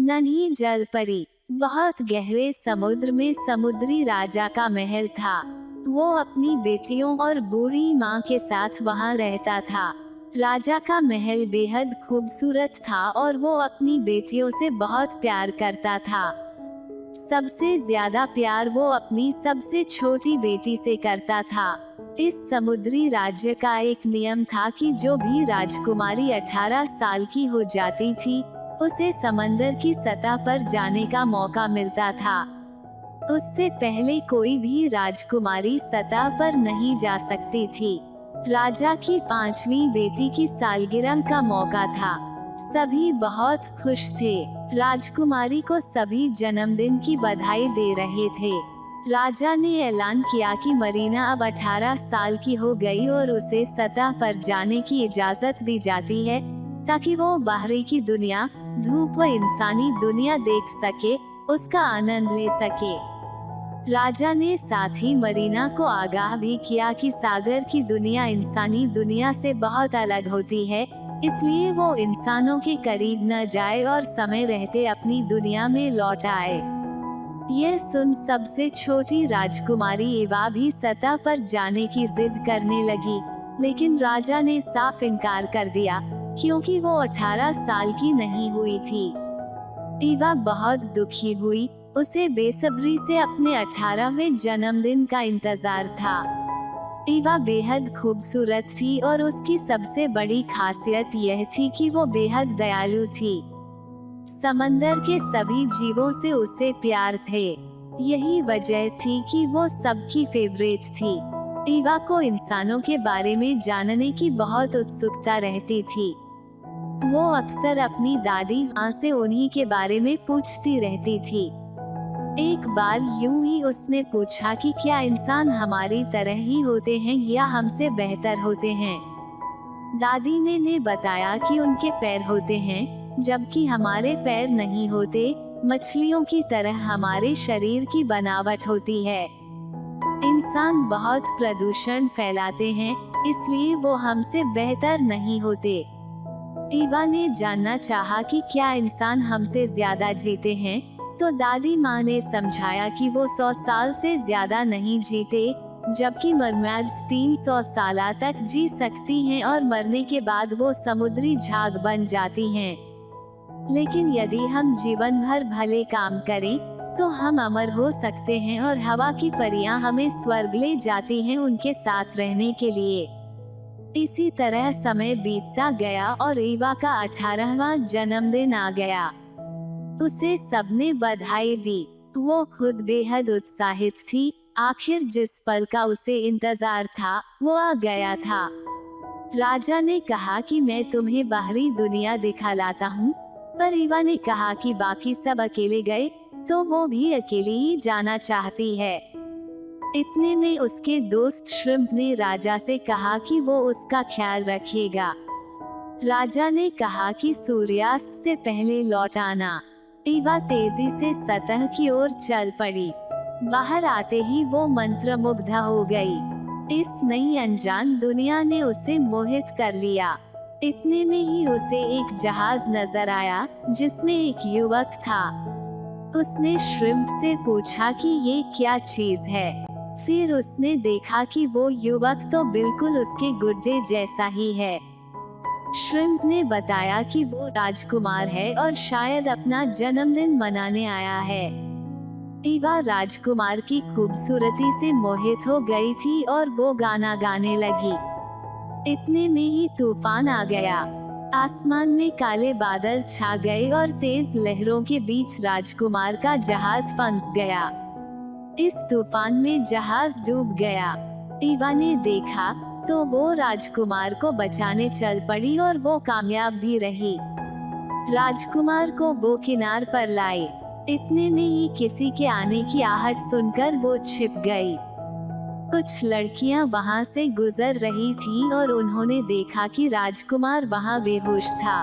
नन्ही जल परी। बहुत गहरे समुद्र में समुद्री राजा का महल था। वो अपनी बेटियों और बूढ़ी माँ के साथ वहाँ रहता था। राजा का महल बेहद खूबसूरत था और वो अपनी बेटियों से बहुत प्यार करता था। सबसे ज्यादा प्यार वो अपनी सबसे छोटी बेटी से करता था। इस समुद्री राज्य का एक नियम था कि जो भी राजकुमारी 18 साल की हो जाती थी, उसे समंदर की सतह पर जाने का मौका मिलता था। उससे पहले कोई भी राजकुमारी सतह पर नहीं जा सकती थी। राजा की 5वीं बेटी की सालगिरह का मौका था। सभी बहुत खुश थे। राजकुमारी को सभी जन्मदिन की बधाई दे रहे थे। राजा ने ऐलान किया कि मरीना अब 18 साल की हो गई और उसे सतह पर जाने की इजाजत दी जाती है, ताकि वो बाहरी की दुनिया, धूप व इंसानी दुनिया देख सके, उसका आनंद ले सके। राजा ने साथ ही मरीना को आगाह भी किया कि सागर की दुनिया इंसानी दुनिया से बहुत अलग होती है, इसलिए वो इंसानों के करीब न जाए और समय रहते अपनी दुनिया में लौट आए। यह सुन सबसे छोटी राजकुमारी एवा भी सतह पर जाने की जिद करने लगी, लेकिन राजा ने साफ इनकार कर दिया, क्योंकि वो 18 साल की नहीं हुई थी। एवा बहुत दुखी हुई। उसे बेसब्री से अपने 18वें जन्मदिन का इंतजार था। एवा बेहद खूबसूरत थी और उसकी सबसे बड़ी खासियत यह थी कि वो बेहद दयालु थी। समंदर के सभी जीवों से उसे प्यार थे। यही वजह थी कि वो सबकी फेवरेट थी। एवा को इंसानों के बारे में जानने की बहुत उत्सुकता रहती थी। वो अक्सर अपनी दादी माँ से उन्हीं के बारे में पूछती रहती थी। एक बार यूं ही उसने पूछा कि क्या इंसान हमारी तरह ही होते हैं या हमसे बेहतर होते हैं। दादी ने बताया कि उनके पैर होते हैं, जबकि हमारे पैर नहीं होते। मछलियों की तरह हमारे शरीर की बनावट होती है। इंसान बहुत प्रदूषण फैलाते हैं, इसलिए वो हमसे बेहतर नहीं होते। एवा ने जानना चाहा कि क्या इंसान हमसे ज्यादा जीते हैं, तो दादी माँ ने समझाया कि वो 100 साल से ज्यादा नहीं जीते, जबकि मरमैड्स 300 साल तक जी सकती हैं और मरने के बाद वो समुद्री झाग बन जाती हैं। लेकिन यदि हम जीवन भर भले काम करें, तो हम अमर हो सकते हैं और हवा की परियां हमें स्वर्ग ले जाती हैं उनके साथ रहने के लिए। इसी तरह समय बीतता गया और एवा का 18वां जन्मदिन आ गया। उसे सबने बधाई दी। वो खुद बेहद उत्साहित थी। आखिर जिस पल का उसे इंतजार था, वो आ गया था। राजा ने कहा कि मैं तुम्हें बाहरी दुनिया दिखा लाता हूँ, पर एवा ने कहा कि बाकी सब अकेले गए, तो वो भी अकेले ही जाना चाहती है। इतने में उसके दोस्त श्रिम्प ने राजा से कहा कि वो उसका ख्याल रखेगा। राजा ने कहा कि सूर्यास्त से पहले लौट आना। एवा तेजी से सतह की ओर चल पड़ी। बाहर आते ही वो मंत्रमुग्ध हो गई। इस नई अनजान दुनिया ने उसे मोहित कर लिया। इतने में ही उसे एक जहाज नजर आया, जिसमें एक युवक था। उसने श्रिम्प से पूछा कि ये क्या चीज है। फिर उसने देखा कि वो युवक तो बिल्कुल उसके गुड्डे जैसा ही है। श्रिम्प ने बताया कि वो राजकुमार है और शायद अपना जन्मदिन मनाने आया है। एवा राजकुमार की खूबसूरती से मोहित हो गई थी और वो गाना गाने लगी। इतने में ही तूफान आ गया। आसमान में काले बादल छा गए और तेज लहरों के बीच राजकुमार का जहाज फंस गया। इस तूफान में जहाज डूब गया। एवा ने देखा तो वो राजकुमार को बचाने चल पड़ी और वो कामयाब भी रही। राजकुमार को वो किनार पर लाए। इतने में ही किसी के आने की आहट सुनकर वो छिप गई। कुछ लड़कियां वहां से गुजर रही थीं और उन्होंने देखा कि राजकुमार वहां बेहोश था।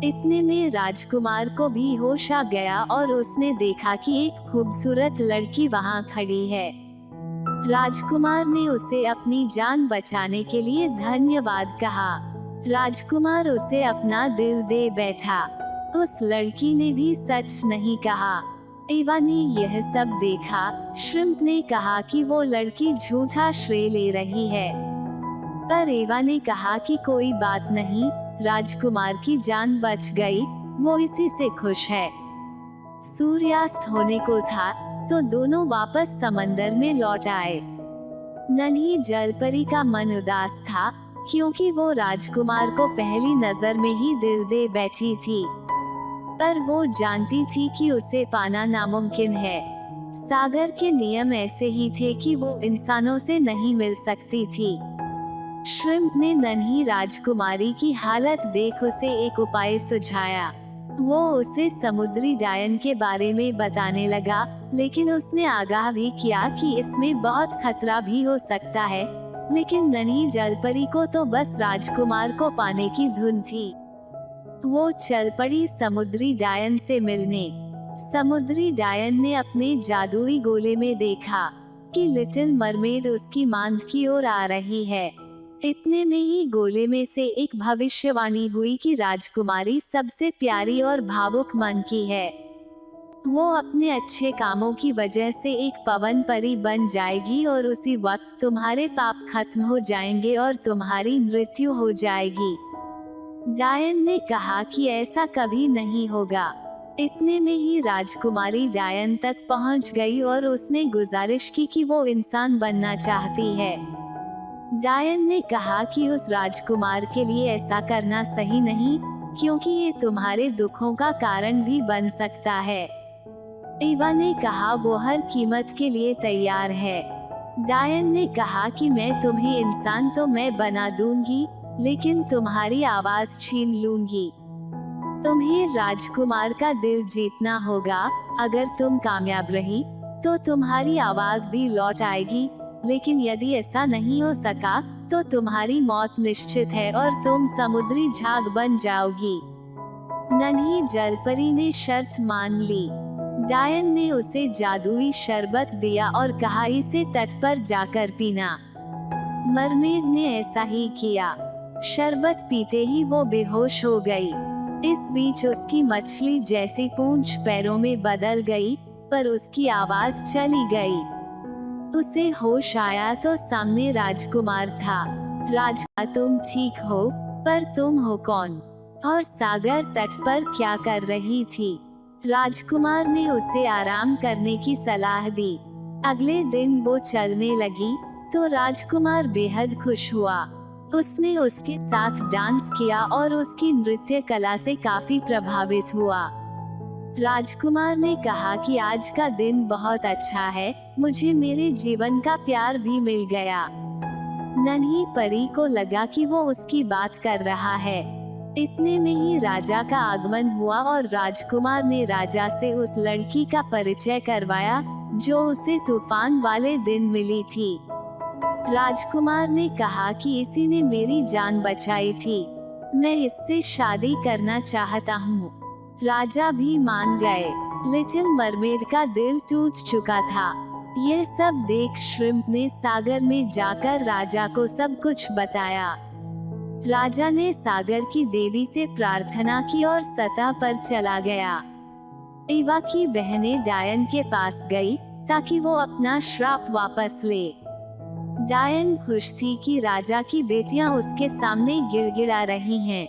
इतने में राजकुमार को भी होश आ गया और उसने देखा कि एक खूबसूरत लड़की वहां खड़ी है। राजकुमार ने उसे अपनी जान बचाने के लिए धन्यवाद कहा। राजकुमार उसे अपना दिल दे बैठा। उस लड़की ने भी सच नहीं कहा। एवा ने यह सब देखा। श्रिम्प ने कहा कि वो लड़की झूठा श्रेय ले रही है, पर एवा ने कहा कि कोई बात नहीं, राजकुमार की जान बच गई, वो इसी से खुश है। सूर्यास्त होने को था तो दोनों वापस समंदर में लौट आए। नन्ही जलपरी का मन उदास था क्योंकि वो राजकुमार को पहली नजर में ही दिल दे बैठी थी, पर वो जानती थी कि उसे पाना नामुमकिन है। सागर के नियम ऐसे ही थे कि वो इंसानों से नहीं मिल सकती थी। श्रिम्प ने नन्ही राजकुमारी की हालत देख उसे एक उपाय सुझाया। वो उसे समुद्री डायन के बारे में बताने लगा, लेकिन उसने आगाह भी किया कि इसमें बहुत खतरा भी हो सकता है। लेकिन नन्ही जलपरी को तो बस राजकुमार को पाने की धुन थी। वो चल पड़ी समुद्री डायन से मिलने। समुद्री डायन ने अपने जादुई गोले में देखा कि लिटिल मरमेड उसकी मांद की ओर आ रही है। इतने में ही गोले में से एक भविष्यवाणी हुई कि राजकुमारी सबसे प्यारी और भावुक मन की है। वो अपने अच्छे कामों की वजह से एक पवन परी बन जाएगी और उसी वक्त तुम्हारे पाप खत्म हो जाएंगे और तुम्हारी मृत्यु हो जाएगी। डायन ने कहा कि ऐसा कभी नहीं होगा। इतने में ही राजकुमारी डायन तक पहुंच गई और उसने गुजारिश की कि वो इंसान बनना चाहती है। डायन ने कहा कि उस राजकुमार के लिए ऐसा करना सही नहीं, क्योंकि ये तुम्हारे दुखों का कारण भी बन सकता है। एवा ने कहा वो हर कीमत के लिए तैयार है। डायन ने कहा कि मैं तुम्हें इंसान तो मैं बना दूंगी, लेकिन तुम्हारी आवाज छीन लूंगी। तुम्हें राजकुमार का दिल जीतना होगा। अगर तुम कामयाब रही तो तुम्हारी आवाज भी लौट आएगी, लेकिन यदि ऐसा नहीं हो सका तो तुम्हारी मौत निश्चित है और तुम समुद्री झाग बन जाओगी। नन्ही जलपरी ने शर्त मान ली। डायन ने उसे जादुई शरबत दिया और कहा इसे तट पर जाकर पीना। मरमेड ने ऐसा ही किया। शरबत पीते ही वो बेहोश हो गई। इस बीच उसकी मछली जैसी पूंछ पैरों में बदल गई, पर उसकी आवाज चली गई। उसे होश आया तो सामने राजकुमार था। राजा तुम ठीक हो, पर तुम हो कौन? और सागर तट पर क्या कर रही थी? राजकुमार ने उसे आराम करने की सलाह दी। अगले दिन वो चलने लगी तो राजकुमार बेहद खुश हुआ। उसने उसके साथ डांस किया और उसकी नृत्य कला से काफी प्रभावित हुआ। राजकुमार ने कहा कि आज का दिन बहुत अच्छा है, मुझे मेरे जीवन का प्यार भी मिल गया। नन्ही परी को लगा कि वो उसकी बात कर रहा है। इतने में ही राजा का आगमन हुआ और राजकुमार ने राजा से उस लड़की का परिचय करवाया जो उसे तूफान वाले दिन मिली थी। राजकुमार ने कहा कि इसी ने मेरी जान बचाई थी, मैं इससे शादी करना चाहता हूँ। राजा भी मान गए। लिटिल मरमेड का दिल टूट चुका था। यह सब देख श्रिम्प ने सागर में जाकर राजा को सब कुछ बताया। राजा ने सागर की देवी से प्रार्थना की और सतह पर चला गया। एवा की बहनें डायन के पास गई ताकि वो अपना श्राप वापस ले। डायन खुश थी कि राजा की बेटियां उसके सामने गिड़गिड़ा रही हैं।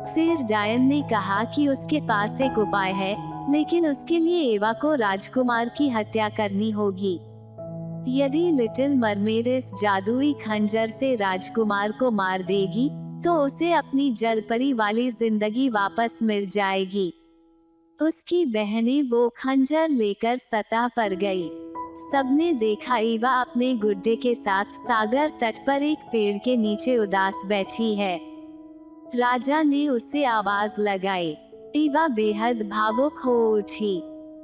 फिर डायन ने कहा कि उसके पास एक उपाय है, लेकिन उसके लिए एवा को राजकुमार की हत्या करनी होगी। यदि लिटिल मरमेड इस जादुई खंजर से राजकुमार को मार देगी तो उसे अपनी जलपरी वाली जिंदगी वापस मिल जाएगी। उसकी बहनें वो खंजर लेकर सतह पर गई। सबने देखा एवा अपने गुड्डे के साथ सागर तट पर एक पेड़ के नीचे उदास बैठी है। राजा ने उसे आवाज लगाई। एवा बेहद भावुक हो उठी।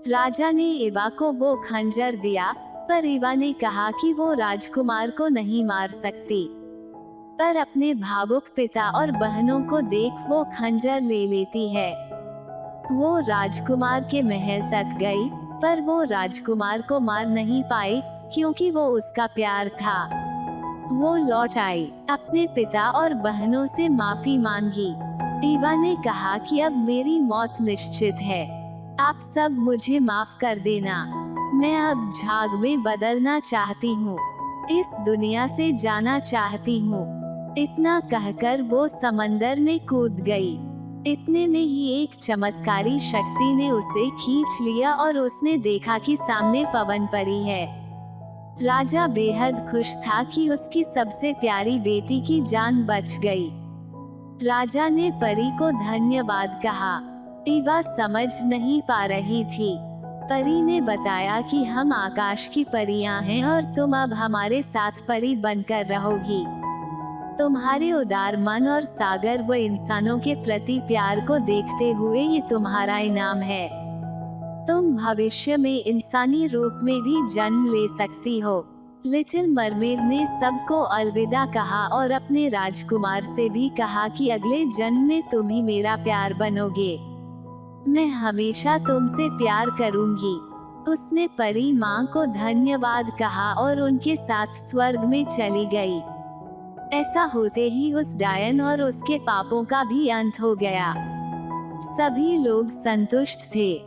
राजा ने एवा को वो खंजर दिया, पर एवा ने कहा कि वो राजकुमार को नहीं मार सकती। पर अपने भावुक पिता और बहनों को देख वो खंजर ले लेती है। वो राजकुमार के महल तक गई, पर वो राजकुमार को मार नहीं पाई क्योंकि वो उसका प्यार था। वो लौट आई, अपने पिता और बहनों से माफी मांगी। ईवा ने कहा कि अब मेरी मौत निश्चित है। आप सब मुझे माफ कर देना। मैं अब झाग में बदलना चाहती हूँ। इस दुनिया से जाना चाहती हूँ। इतना कहकर वो समंदर में कूद गई। इतने में ही एक चमत्कारी शक्ति ने उसे खींच लिया और उसने देखा कि सामने पवन परी है। राजा बेहद खुश था कि उसकी सबसे प्यारी बेटी की जान बच गई। राजा ने परी को धन्यवाद कहा। ईवा समझ नहीं पा रही थी। परी ने बताया कि हम आकाश की परियां हैं और तुम अब हमारे साथ परी बनकर रहोगी। तुम्हारे उदार मन और सागर व इंसानों के प्रति प्यार को देखते हुए ये तुम्हारा इनाम है। तुम भविष्य में इंसानी रूप में भी जन्म ले सकती हो। लिटिल मरमेड ने सबको अलविदा कहा और अपने राजकुमार से भी कहा कि अगले जन्म में तुम ही मेरा प्यार बनोगे। मैं हमेशा तुमसे प्यार करूंगी। उसने परी माँ को धन्यवाद कहा और उनके साथ स्वर्ग में चली गई। ऐसा होते ही उस डायन और उसके पापों का भी अंत हो गया। सभी लोग संतुष्ट थे।